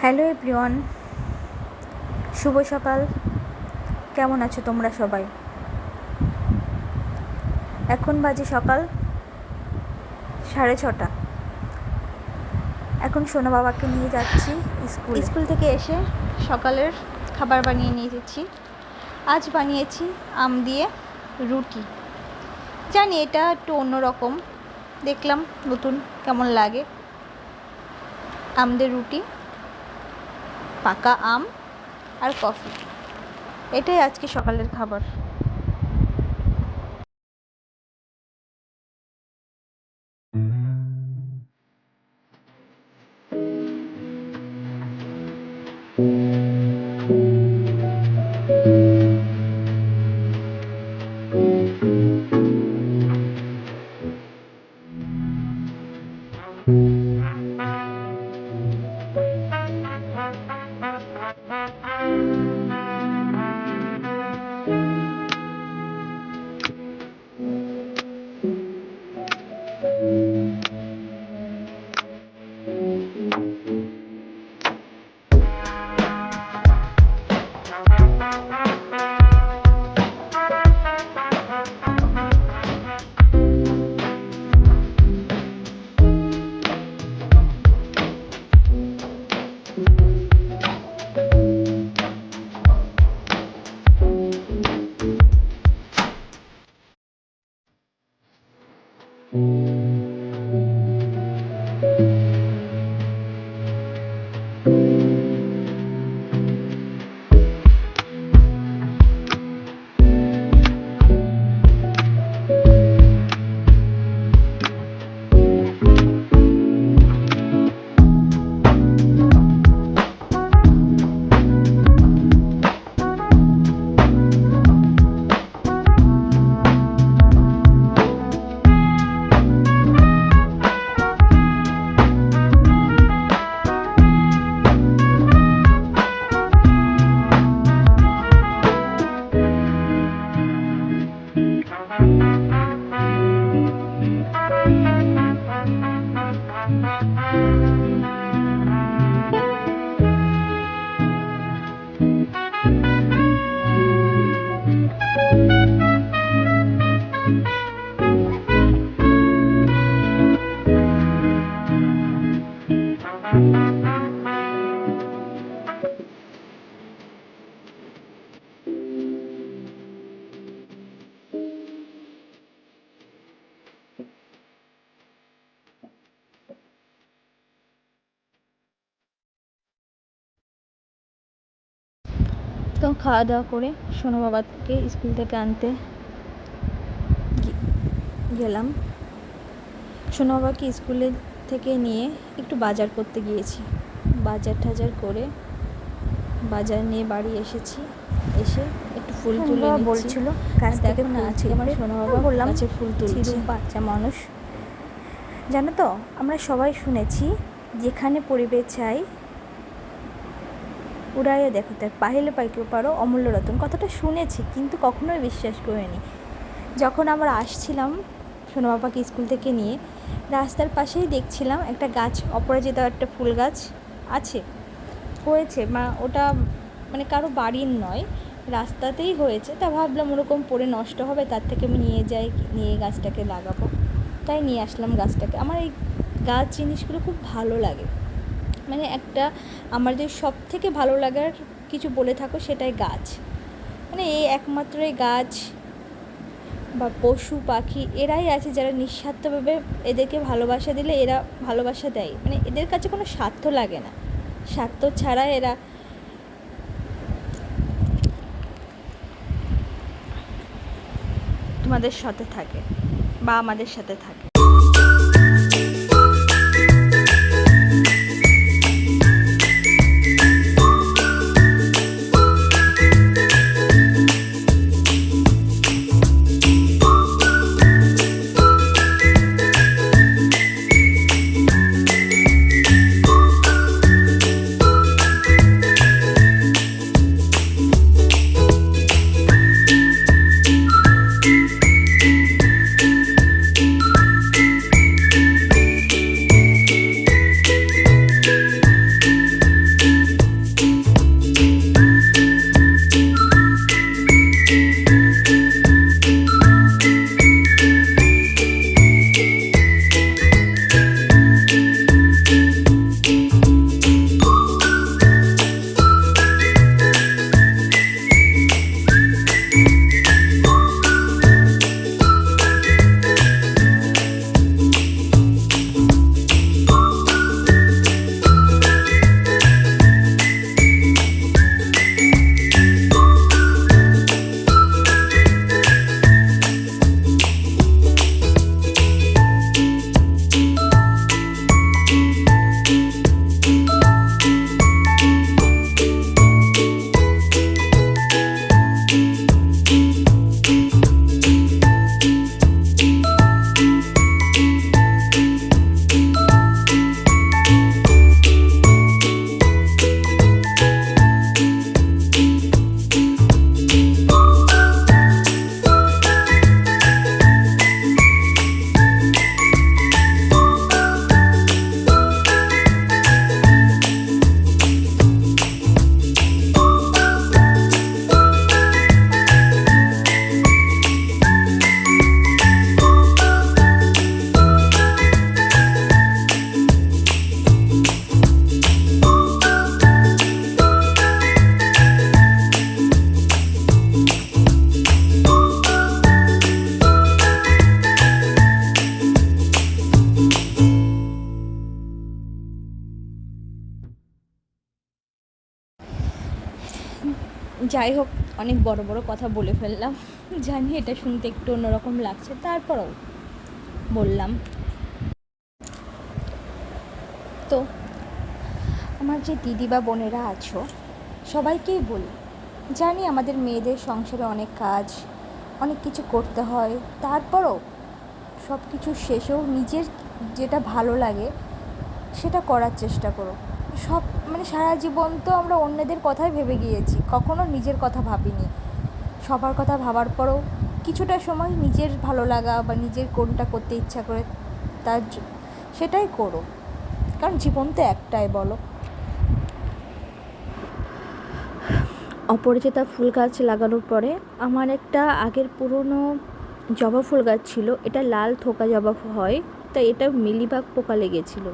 Hello everyone, শুভ সকাল। কেমন আছো তোমরা সবাই? এখন বাজে সকাল 6:30। এখন সোনা বাবাকে নিয়ে যাচ্ছি স্কুল থেকে এসে সকালের খাবার বানিয়ে নিয়ে যাচ্ছি। আজ বানিয়েছি আম দিয়ে রুটি। জানি এটা একটু অন্যরকম, দেখলাম নতুন কেমন লাগে। আম দিয়ে রুটি, পাকা আম আর কফি, এটাই আজকে সকালের খাবার। তো খাওয়া দাওয়া করে সোনা বাবাকে স্কুল থেকে আনতে গেলাম। সোনা বাবাকে স্কুলের থেকে নিয়ে একটু বাজার করতে গিয়েছি। বাজার টাজার করে বাজার নিয়ে বাড়ি এসেছি। এসে একটু ফুল তুলে বলছিল গাছ থেকে না আছে আমার সোনা বাবা বললাম ফুল তুলছি। বাচ্চা মানুষ জানো তো, আমরা সবাই শুনেছি যেখানে পরিবেশ চাই উড়াইয়া দেখো, তার পাহিলে পাইকেও পারো অমূল্য রতন। কথাটা শুনেছি কিন্তু কখনোই বিশ্বাস করিনি। যখন আমরা আসছিলাম সোনা বাবাকে স্কুল থেকে নিয়ে, রাস্তার পাশেই দেখছিলাম একটা গাছ, অপরাজিতা একটা ফুল গাছ আছে, হয়েছে ওটা মানে কারো বাড়ির নয়, রাস্তাতেই হয়েছে। তা ভাবলাম ওরকম পড়ে নষ্ট হবে, তার থেকে আমি নিয়ে গাছটাকে লাগাবো। তাই নিয়ে আসলাম গাছটাকে। আমার এই গাছ জিনিসগুলো খুব ভালো লাগে। মানে একটা আমার যে সব থেকে ভালো লাগার কিছু বলে থাকো সেটাই গাছ। মানে এই একমাত্র এই গাছ বা পশু পাখি এরাই আছে যারা নিঃস্বার্থভাবে এদেরকে ভালোবাসা দিলে এরা ভালোবাসা দেয়। মানে এদের কাছে কোনো স্বার্থ লাগে না, স্বার্থ ছাড়া এরা তোমাদের সাথে থাকে বা আমাদের সাথে থাকে। যাই হোক, অনেক বড় বড় কথা বলে ফেললাম, জানি এটা শুনতে একটু অন্যরকম লাগছে, তারপরেও বললাম। তো আমার যে দিদি বা বোনেরা আছো, সবাইকেই বলি, জানি আমাদের মেয়েদের সংসারে অনেক কাজ, অনেক কিছু করতে হয়, তারপরও সব কিছু শেষেও নিজের যেটা ভালো লাগে সেটা করার চেষ্টা করো। সব মানে সারা জীবন তো আমরা অন্যদের কথাই ভেবে গিয়েছি, কখনো নিজের কথা ভাবিনি। সবার কথা ভাবার পরেও কিছুটা সময় নিজের ভালো লাগা বা নিজের কোনটা করতে ইচ্ছা করে তার সেটাই করো, কারণ জীবন তো একটাই, বলো। অপরাজিতা ফুল গাছ লাগানোর পরে আমার একটা আগের পুরনো জবা ফুল গাছ ছিল, এটা লাল থোকা জবা হয়, তাই এটা মিলিবাগ পোকা লেগেছিলো।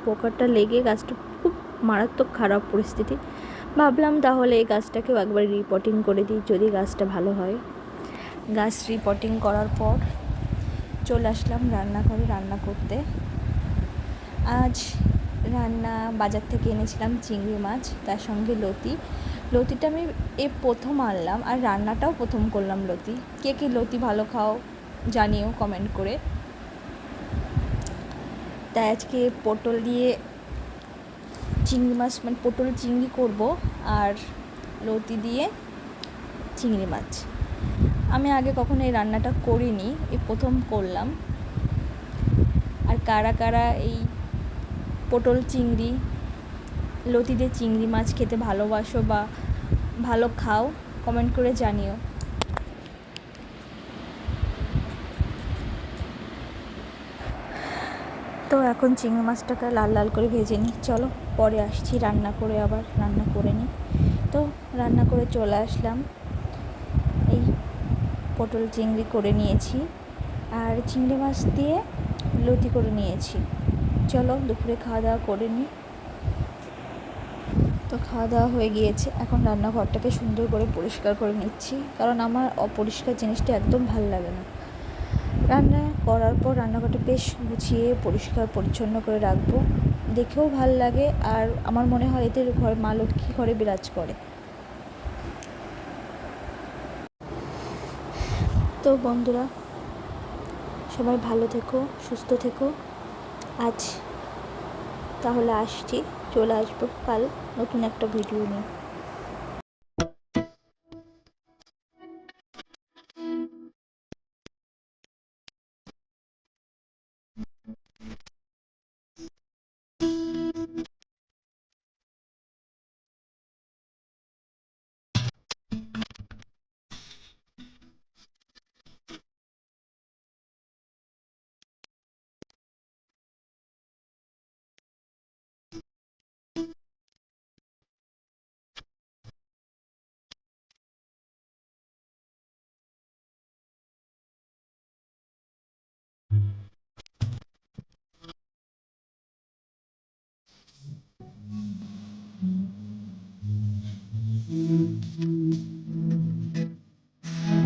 পোকাটা লেগে গাছটা খুব মারাত্মক খারাপ পরিস্থিতি। ভাবলাম তাহলে এই গাছটাকেও একবার রিপোর্টিং করে দিই, যদি গাছটা ভালো হয়। গাছ রিপোর্টিং করার পর চলে আসলাম রান্নাঘরে রান্না করতে। আজ রান্না বাজার থেকে এনেছিলাম চিংড়ি মাছ, তার সঙ্গে লতিটা আমি প্রথম আনলাম, আর রান্নাটাও প্রথম করলাম লতি। কে কে লতি ভালো খাও জানিও কমেন্ট করে। তাই আজকে পটল দিয়ে চিংড়ি মাছ, মানে পটল চিংড়ি করব, আর লতি দিয়ে চিংড়ি মাছ। আমি আগে কখনো এই রান্নাটা করিনি, এই প্রথম করলাম। আর কারা কারা এই পটল চিংড়ি লতি দিয়ে চিংড়ি মাছ খেতে ভালোবাসো বা ভালো খাও, কমেন্ট করে জানিও। তো এখন চিংড়ি মাছটাকে লাল লাল করে ভেজে নিই, চলো পরে আসছি রান্না করে, আবার রান্না করে নিই। তো রান্না করে চলে আসলাম, এই পটল চিংড়ি করে নিয়েছি আর চিংড়ি মাছ দিয়ে লতি করে নিয়েছি। চলো দুপুরে খাওয়া দাওয়া করে নিই। তো খাওয়া দাওয়া হয়ে গিয়েছে, এখন রান্নাঘরটাকে সুন্দর করে পরিষ্কার করে নিচ্ছি, কারণ আমার অপরিষ্কার জিনিসটা একদম ভালো লাগে না। রান্না করার পর রান্নাঘরটা বেশ গুছিয়ে পরিষ্কার পরিচ্ছন্ন করে রাখবো, দেখেও ভাল লাগে, আর আমার মনে হয় এদের ঘর মা লক্ষ্মী ঘরে বিরাজ করে। তো বন্ধুরা, সবাই ভালো থেকো, সুস্থ থেকো। আজ তাহলে আসছি, চলে আসবো কাল নতুন একটা ভিডিও নিয়ে।